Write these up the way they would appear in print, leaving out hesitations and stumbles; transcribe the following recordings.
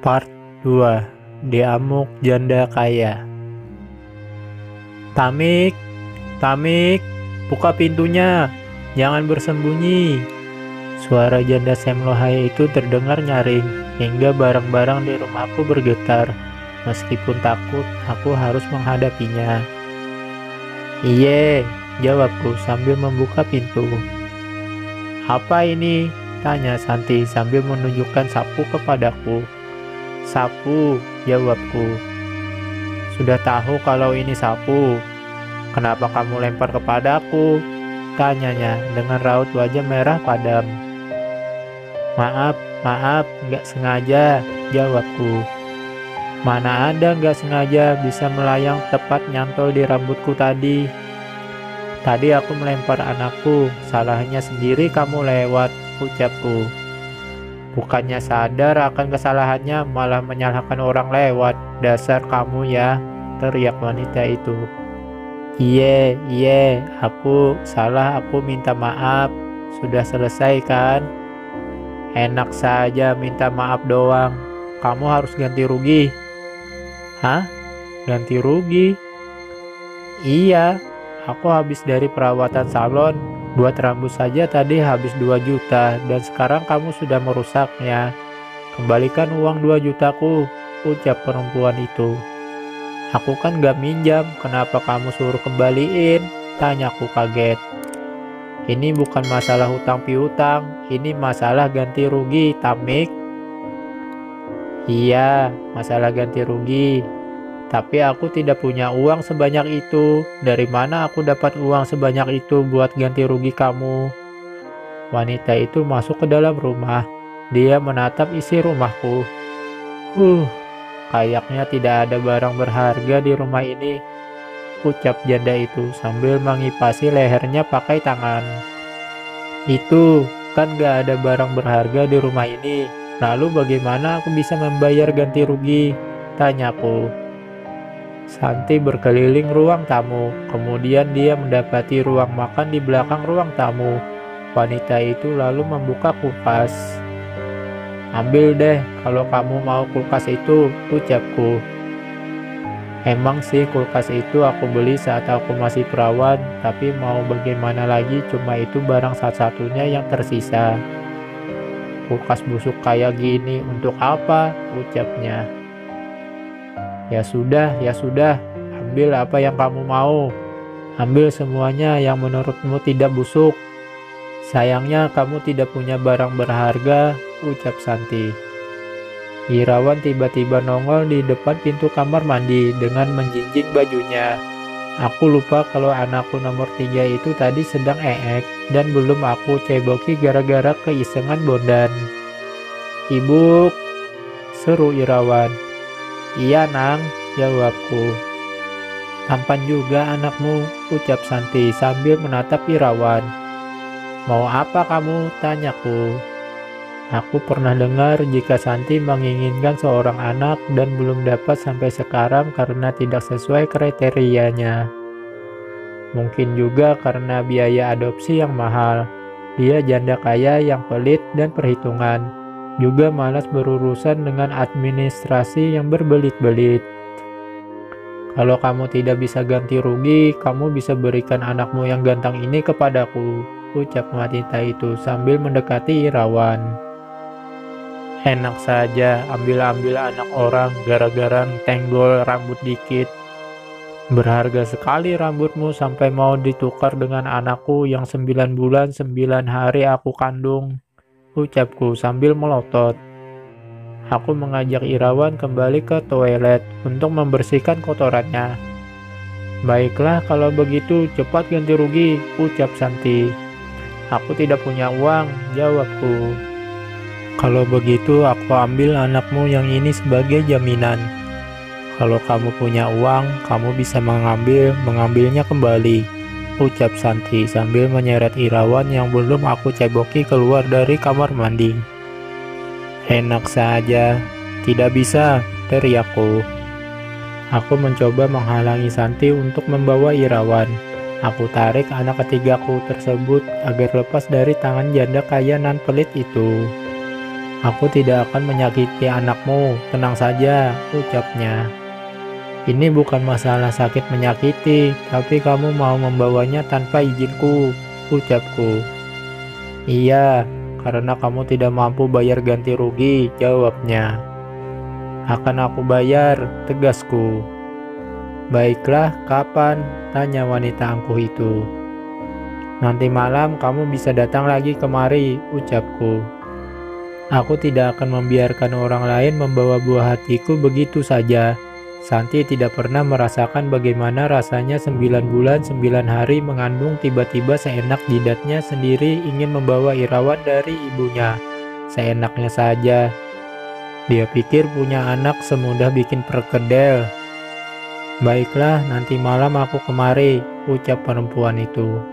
Part 2. Diamuk Janda Kaya. Tamik, Tamik, buka pintunya, jangan bersembunyi. Suara janda Semlohaya itu terdengar nyaring, hingga barang-barang di rumahku bergetar. Meskipun takut, aku harus menghadapinya. Iye, jawabku sambil membuka pintu. Apa ini? Tanya Santi sambil menunjukkan sapu kepadaku. Sapu, jawabku. Sudah tahu kalau ini sapu. Kenapa kamu lempar kepadaku? Tanyanya dengan raut wajah merah padam. Maaf, nggak sengaja, jawabku. Mana ada nggak sengaja, bisa melayang tepat nyantol di rambutku tadi. Tadi aku melempar anakku, salahnya sendiri kamu lewat, ucapku. Bukannya sadar akan kesalahannya, malah menyalahkan orang lewat. Dasar kamu ya, teriak wanita itu. Iye, aku salah, aku minta maaf. Sudah selesai kan? Enak saja minta maaf doang. Kamu harus ganti rugi. Hah? Ganti rugi? Iya, aku habis dari perawatan salon. Buat rambut saja tadi habis 2 juta dan sekarang kamu sudah merusaknya. Kembalikan uang 2 jutaku, ucap perempuan itu. Aku kan gak minjam, kenapa kamu suruh kembaliin? Tanyaku kaget. Ini bukan masalah hutang piutang, ini masalah ganti rugi, Tamik. Iya, masalah ganti rugi. Tapi aku tidak punya uang sebanyak itu. Dari mana aku dapat uang sebanyak itu buat ganti rugi kamu? Wanita itu masuk ke dalam rumah. Dia menatap isi rumahku. Kayaknya tidak ada barang berharga di rumah ini, ucap janda itu sambil mengipasi lehernya pakai tangan. Itu kan gak ada barang berharga di rumah ini. Lalu bagaimana aku bisa membayar ganti rugi? Tanyaku. Santi berkeliling ruang tamu, kemudian dia mendapati ruang makan di belakang ruang tamu. Wanita itu lalu membuka kulkas. Ambil deh kalau kamu mau kulkas itu, ucapku. Emang sih kulkas itu aku beli saat aku masih perawan, tapi mau bagaimana lagi, cuma itu barang satu-satunya yang tersisa. Kulkas busuk kayak gini untuk apa? Ucapnya. Ya sudah, ambil apa yang kamu mau. Ambil semuanya yang menurutmu tidak busuk. Sayangnya kamu tidak punya barang berharga, ucap Santi. Irawan tiba-tiba nongol di depan pintu kamar mandi dengan menjinjing bajunya. Aku lupa kalau anakku nomor 3 itu tadi sedang eek dan belum aku ceboki gara-gara keisengan bondan. Ibu, seru Irawan. Iya nang, jawabku. Tampan juga anakmu, ucap Santi sambil menatap Irawan. Mau apa kamu? Tanyaku. Aku pernah dengar jika Santi menginginkan seorang anak dan belum dapat sampai sekarang karena tidak sesuai kriterianya. Mungkin juga karena biaya adopsi yang mahal. Dia janda kaya yang pelit dan perhitungan. Juga malas berurusan dengan administrasi yang berbelit-belit. Kalau kamu tidak bisa ganti rugi, kamu bisa berikan anakmu yang ganteng ini kepadaku, ucap wanita itu sambil mendekati Irawan. Enak saja ambil-ambil anak orang gara-gara tenggol rambut dikit. Berharga sekali rambutmu sampai mau ditukar dengan anakku yang 9 bulan 9 hari aku kandung, ucapku sambil melotot. Aku mengajak Irawan kembali ke toilet untuk membersihkan kotorannya. Baiklah kalau begitu cepat ganti rugi, ucap Santi. Aku tidak punya uang, jawabku. Kalau begitu aku ambil anakmu yang ini sebagai jaminan. Kalau kamu punya uang, kamu bisa mengambilnya kembali, ucap Santi sambil menyeret Irawan yang belum aku ceboki keluar dari kamar mandi. Enak saja, tidak bisa, teriakku. Aku mencoba menghalangi Santi untuk membawa Irawan. Aku tarik anak ketigaku tersebut agar lepas dari tangan janda kaya nan pelit itu. Aku tidak akan menyakiti anakmu, tenang saja, ucapnya. Ini bukan masalah sakit menyakiti, tapi kamu mau membawanya tanpa izinku, ucapku. Iya, karena kamu tidak mampu bayar ganti rugi, jawabnya. Akan aku bayar, tegasku. Baiklah, kapan? Tanya wanita angkuh itu. Nanti malam kamu bisa datang lagi kemari, ucapku. Aku tidak akan membiarkan orang lain membawa buah hatiku begitu saja. Santi tidak pernah merasakan bagaimana rasanya 9 bulan 9 hari mengandung, tiba-tiba seenak jidatnya sendiri ingin membawa Irawan dari ibunya. Seenaknya saja. Dia pikir punya anak semudah bikin perkedel. Baiklah, nanti malam aku kemari, ucap perempuan itu.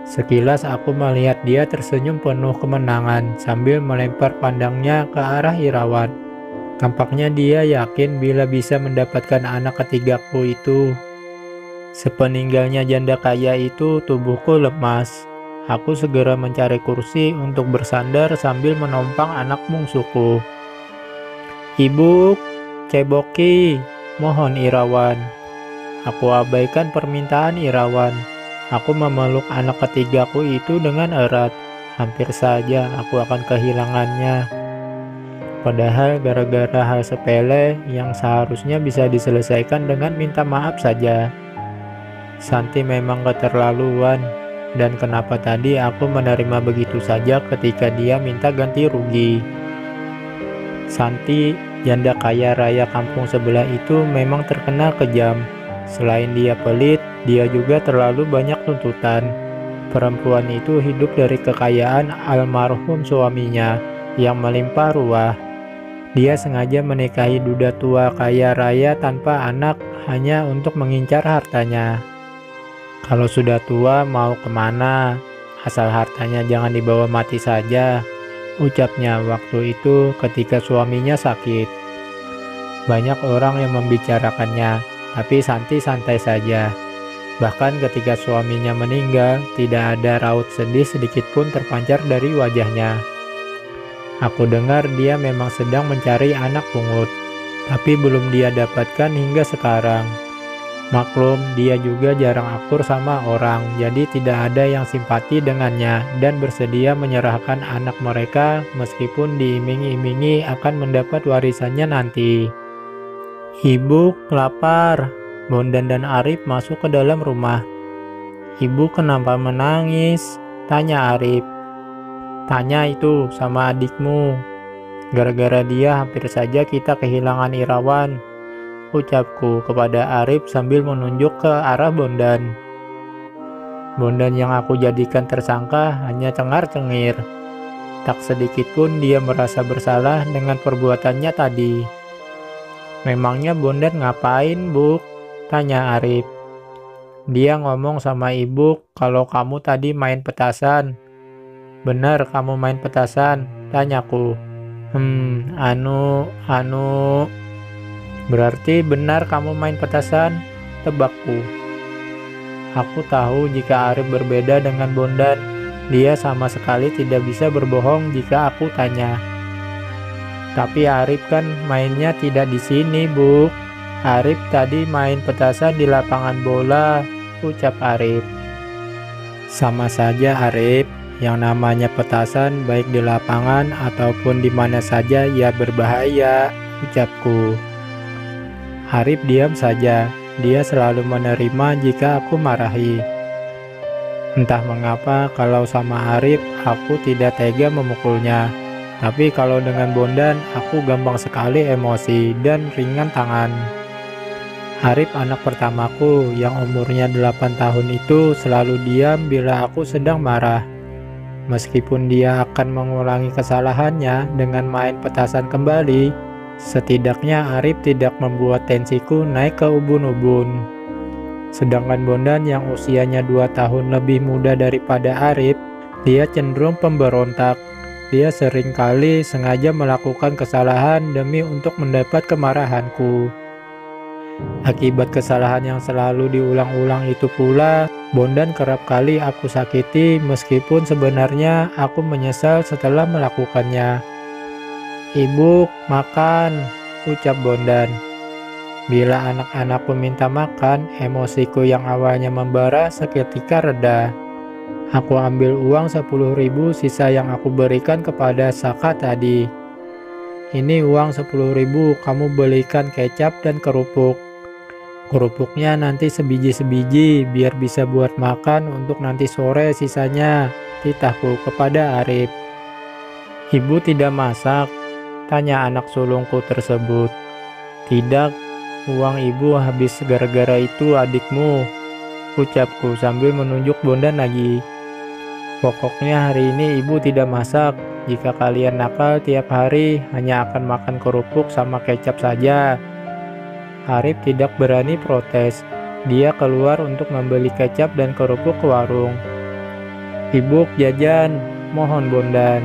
Sekilas aku melihat dia tersenyum penuh kemenangan sambil melempar pandangnya ke arah Irawan. Tampaknya dia yakin bila bisa mendapatkan anak ketigaku itu. Sepeninggalnya janda kaya itu, tubuhku lemas. Aku segera mencari kursi untuk bersandar sambil menompang anak bungsuku. Ibu, ceboki, mohon Irawan. Aku abaikan permintaan Irawan. Aku memeluk anak ketigaku itu dengan erat. Hampir saja aku akan kehilangannya. Padahal gara-gara hal sepele yang seharusnya bisa diselesaikan dengan minta maaf saja. Santi memang keterlaluan. Dan kenapa tadi aku menerima begitu saja ketika dia minta ganti rugi? Santi, janda kaya raya kampung sebelah itu memang terkenal kejam. Selain dia pelit, dia juga terlalu banyak tuntutan. Perempuan itu hidup dari kekayaan almarhum suaminya yang melimpah ruah. Dia sengaja menikahi duda tua kaya raya tanpa anak hanya untuk mengincar hartanya. Kalau sudah tua mau kemana? Asal hartanya jangan dibawa mati saja, ucapnya waktu itu ketika suaminya sakit. Banyak orang yang membicarakannya, tapi Santi santai saja. Bahkan ketika suaminya meninggal, tidak ada raut sedih sedikit pun terpancar dari wajahnya. Aku dengar dia memang sedang mencari anak pungut, tapi belum dia dapatkan hingga sekarang. Maklum, dia juga jarang akur sama orang, jadi tidak ada yang simpati dengannya dan bersedia menyerahkan anak mereka meskipun diiming-imingi akan mendapat warisannya nanti. Ibu, lapar. Bondan dan Arif masuk ke dalam rumah. Ibu kenapa menangis? Tanya Arif. Tanya itu sama adikmu. Gara-gara dia hampir saja kita kehilangan Irawan, ucapku kepada Arif sambil menunjuk ke arah Bondan. Bondan yang aku jadikan tersangka hanya cengar-cengir. Tak sedikit pun dia merasa bersalah dengan perbuatannya tadi. Memangnya Bondan ngapain, Bu? Tanya Arif. Dia ngomong sama ibu kalau kamu tadi main petasan. Benar kamu main petasan? Tanyaku. Anu. Berarti benar kamu main petasan? Tebakku. Aku tahu jika Arif berbeda dengan Bondan. Dia sama sekali tidak bisa berbohong jika aku tanya. Tapi Arif kan mainnya tidak di sini, Bu. Arif tadi main petasan di lapangan bola, ucap Arif. Sama saja Arif, yang namanya petasan baik di lapangan ataupun di mana saja ya berbahaya, ucapku. Arif diam saja, dia selalu menerima jika aku marahi. Entah mengapa kalau sama Arif aku tidak tega memukulnya, tapi kalau dengan Bondan aku gampang sekali emosi dan ringan tangan. Arif anak pertamaku yang umurnya 8 tahun itu selalu diam bila aku sedang marah. Meskipun dia akan mengulangi kesalahannya dengan main petasan kembali, setidaknya Arif tidak membuat tensiku naik ke ubun-ubun. Sedangkan Bondan yang usianya 2 tahun lebih muda daripada Arif, dia cenderung pemberontak. Dia seringkali sengaja melakukan kesalahan demi untuk mendapat kemarahanku. Akibat kesalahan yang selalu diulang-ulang itu pula, Bondan kerap kali aku sakiti meskipun sebenarnya aku menyesal setelah melakukannya. "Ibu, makan," ucap Bondan. Bila anak-anakku minta makan, emosiku yang awalnya membara seketika reda. Aku ambil uang 10.000 sisa yang aku berikan kepada Saka tadi. "Ini uang 10.000, kamu belikan kecap dan kerupuk. Kerupuknya nanti sebiji-sebiji biar bisa buat makan untuk nanti sore sisanya," titahku kepada Arif. "Ibu tidak masak?" tanya anak sulungku tersebut. "Tidak, uang ibu habis gara-gara itu adikmu," ucapku sambil menunjuk Bondan lagi. "Pokoknya hari ini ibu tidak masak. Jika kalian nakal tiap hari hanya akan makan kerupuk sama kecap saja." Arif tidak berani protes. Dia keluar untuk membeli kecap dan kerupuk ke warung. "Ibu jajan," mohon Bondan.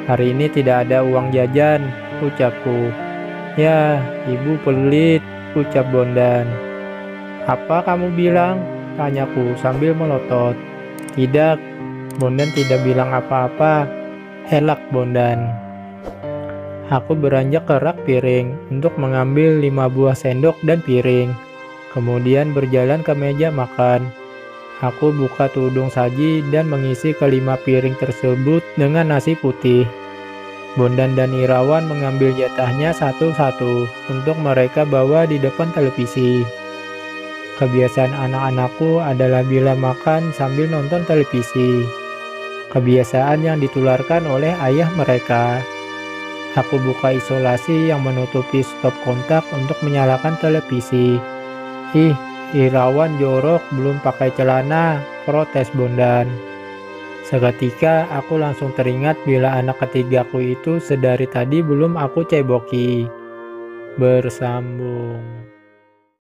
"Hari ini tidak ada uang jajan," ucapku. "Ya, ibu pelit," ucap Bondan. "Apa kamu bilang?" tanyaku sambil melotot. "Tidak, Bondan tidak bilang apa-apa," elak Bondan. Aku beranjak ke rak piring untuk mengambil 5 buah sendok dan piring. Kemudian berjalan ke meja makan. Aku buka tudung saji dan mengisi ke-5 piring tersebut dengan nasi putih. Bondan dan Irawan mengambil jatahnya satu-satu untuk mereka bawa di depan televisi. Kebiasaan anak-anakku adalah bila makan sambil nonton televisi. Kebiasaan yang ditularkan oleh ayah mereka. Aku buka isolasi yang menutupi stop kontak untuk menyalakan televisi. "Ih, Irawan jorok belum pakai celana," protes Bondan. Seketika aku langsung teringat bila anak ketigaku itu sedari tadi belum aku ceboki. Bersambung.